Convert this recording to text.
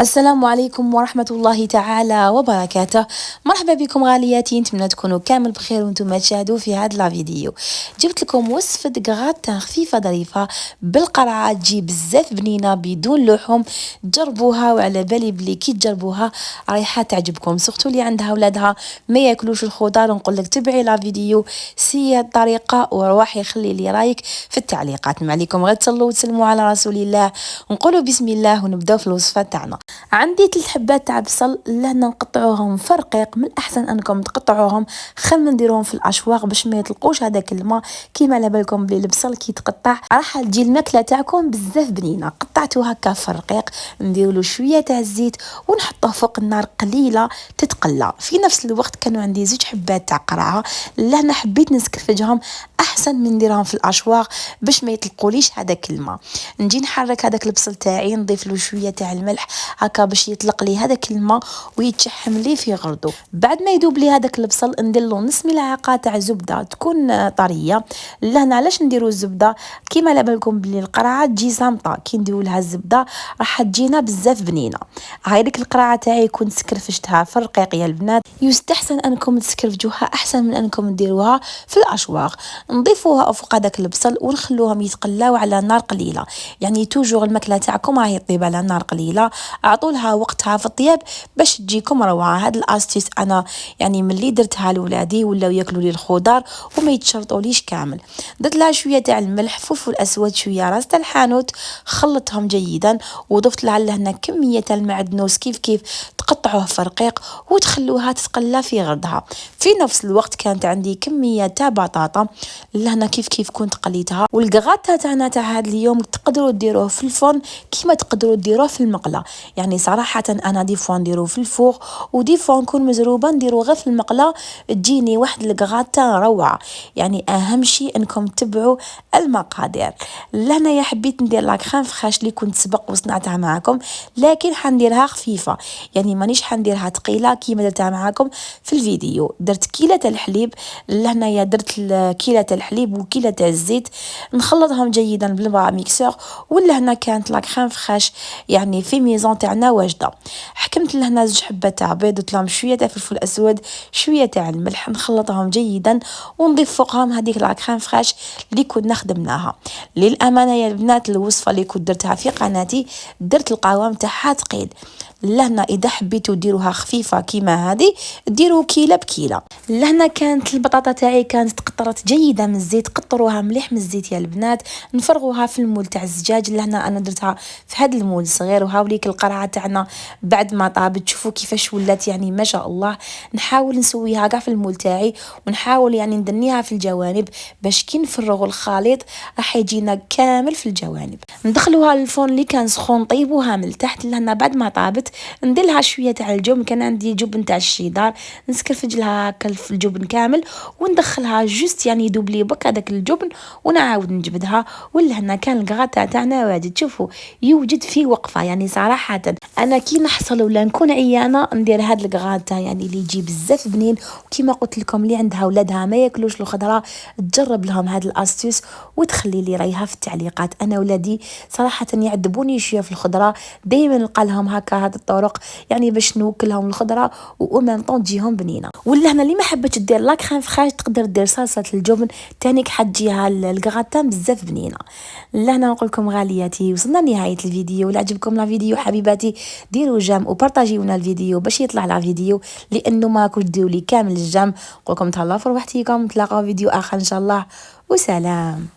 السلام عليكم ورحمة الله تعالى وبركاته. مرحبا بكم غالياتي، نتمنى تكونوا كامل بخير وانتم تشاهدوا في هذا الفيديو. جبت لكم وصفة غراتان خفيفة ظريفة بالقرعة، تجي بزاف بنينة بدون لحوم. جربوها وعلى بالي بلي كي تجربوها رايحة تعجبكم، سورتو اللي عندها ولادها ما ياكلوش الخضار. نقول لك تبعي لا فيديو سي الطريقة ورواحي خلي لي رايك في التعليقات. ما عليكم غير تصلوا وتسلموا على رسول الله ونقولوا بسم الله ونبداو في الوصفة تاعنا. عندي 3 حبات تاع بصل لهنا نقطعوهم فرقيق، من الاحسن انكم تقطعوهم خير من نديروهم في الاشواق باش ما يطلقوش هذاك الماء. كيما على بالكم بلي البصل كي يتقطع راح تجي الماكله تاعكم بزاف بنينه. قطعته هكا فرقيق، نديروا له شويه تاع الزيت ونحطه فوق النار قليله تتقلى. في نفس الوقت كانوا عندي 2 حبات تاع قرعه لهنا حبيت نسكرفجهم احسن من نديرهم في الاشواق باش ما يطلقوليش هذاك الماء. نجي نحرك هذاك البصل تاعي، نضيف له شويه تاع الملح هكا باش يطلق لي هذاك الماء ويتشحم لي في غردو. بعد ما يذوب لي هذاك البصل ندير له نص ملعقه تاع زبده تكون طريه. لهنا علاش نديروا الزبده؟ كيما على بالكم بلي القرعه تجي صامته، كي نديروا لها الزبده راح تجينا بزاف بنينه. هاي ديك القرعه تاعي كنت سكرفشتها في الرقيق يا البنات، يستحسن انكم تسكرفجوها احسن من انكم ديروها في الاشواق. نضيفوها فوق هذاك البصل ونخلوهم يتقلاو على نار قليله، يعني توجور الماكله تاعكم راهي طيب على نار قليله. اعطوا لها وقتها في الطياب باش تجيكم روعه. هاد الاستيس انا يعني ملي درتها لولادي ولاو ياكلوا لي الخضار وما يتشرطوليش كامل. درت لها شويه تاع الملح، فلفل اسود، شويه راس تاع الحانوت، خلطهم جيدا وضفت لها لهنا كميه تاع المعدنوس كيف تقطعوه في رقيق وتخلوها تتقلى في غردها. في نفس الوقت كانت عندي كميه تاع بطاطا لهنا كيف كنت قليتها. والكغاتا تاعنا تاع هذا اليوم تقدروا ديروه في الفرن كيما تقدروا ديروه في المقله. يعني صراحه انا دي فوا نديرو في الفوغ ودي فوا نكون مزروبه نديرو غير في المقله، تجيني واحد الكغاتا روعه. يعني اهم شيء انكم تتبعوا المقادير. لهنا يا حبيت ندير لا كريم فريش اللي كنت سبق وصنعتها معكم، لكن حنديرها خفيفه، يعني مانيش حنديرها ثقيله كيما درتها معكم في الفيديو. درت كيله تاع الحليب، لهنايا درت كيله تاع الحليب وكيله تاع الزيت، نخلطهم جيدا بالبا ميكسور. ولهنا كانت لا كريم فريش يعني في ميزون تاعنا واجده. حكمت لهنا 2 حبات تاع بيض، درت لهم شويه تاع فلفل اسود، شويه تاع الملح، نخلطهم جيدا ونضيف فوقهم هذيك لا كريم فريش اللي كنا خدمناها. للامانه يا البنات الوصفه اللي كنت درتها في قناتي درت القوام تاعها ثقيل. لهنا اذا حبيتوا ديروها خفيفه كيما هذه ديروا كيله بكيله. لهنا كانت البطاطا تاعي كانت تقطرت جيده من الزيت، قطروها مليح من الزيت يا البنات. نفرغوها في المول تاع الزجاج. لهنا انا درتها في هذا المول صغير. وهاوليك القرعه تاعنا بعد ما طابت شوفوا كيفاش ولات، يعني ما شاء الله. نحاول نسويها كاع في المول تاعي ونحاول يعني ندنيها في الجوانب باش كي نفرغوا الخليط راح يجينا كامل في الجوانب. ندخلوها للفرن اللي كان سخون، طيبوها من تحت. لهنا بعد ما طابت ندير لها شويه تاع الجبن، كان عندي جبن تاع الشيدار نسكرفج لها هكا في الجبن كامل وندخلها جوست يعني يذوب لي بك هذاك الجبن ونعاود نجبدها. ولهنا كان الكغاتا تاعنا واجد، تشوفوا يوجد في وقفه. يعني صراحه انا كي نحصل ولا نكون عيانه ندير هاد الكغاتا يعني اللي يجي بزاف بنين. وكيما قلت لكم اللي عندها ولادها ما ياكلوش الخضره تجرب لهم هاد الاستيس وتخلي لي رايها في التعليقات. انا ولادي صراحه يعذبوني شويه في الخضره، دائما نلقى لهم هكا هاد الطرق يعني باش نوكلهم الخضره وميم طون تجيهم بنينه. ولا هنا اللي ما حبتش دير لا كريم فريش تقدر دير صلصه الجبن تانيك حتجيها الكغاتان بزاف بنينه. لهنا نقول لكم غالياتي وصلنا لنهايه الفيديو. ولا عجبكم لا فيديو حبيباتي ديروا جام وبارطاجيونا الفيديو باش يطلع لا فيديو، لانه ما كنت ديروا لي كامل الجام. نقول لكم تهلاو في روحتكم، نتلاقاو فيديو اخر ان شاء الله وسلام.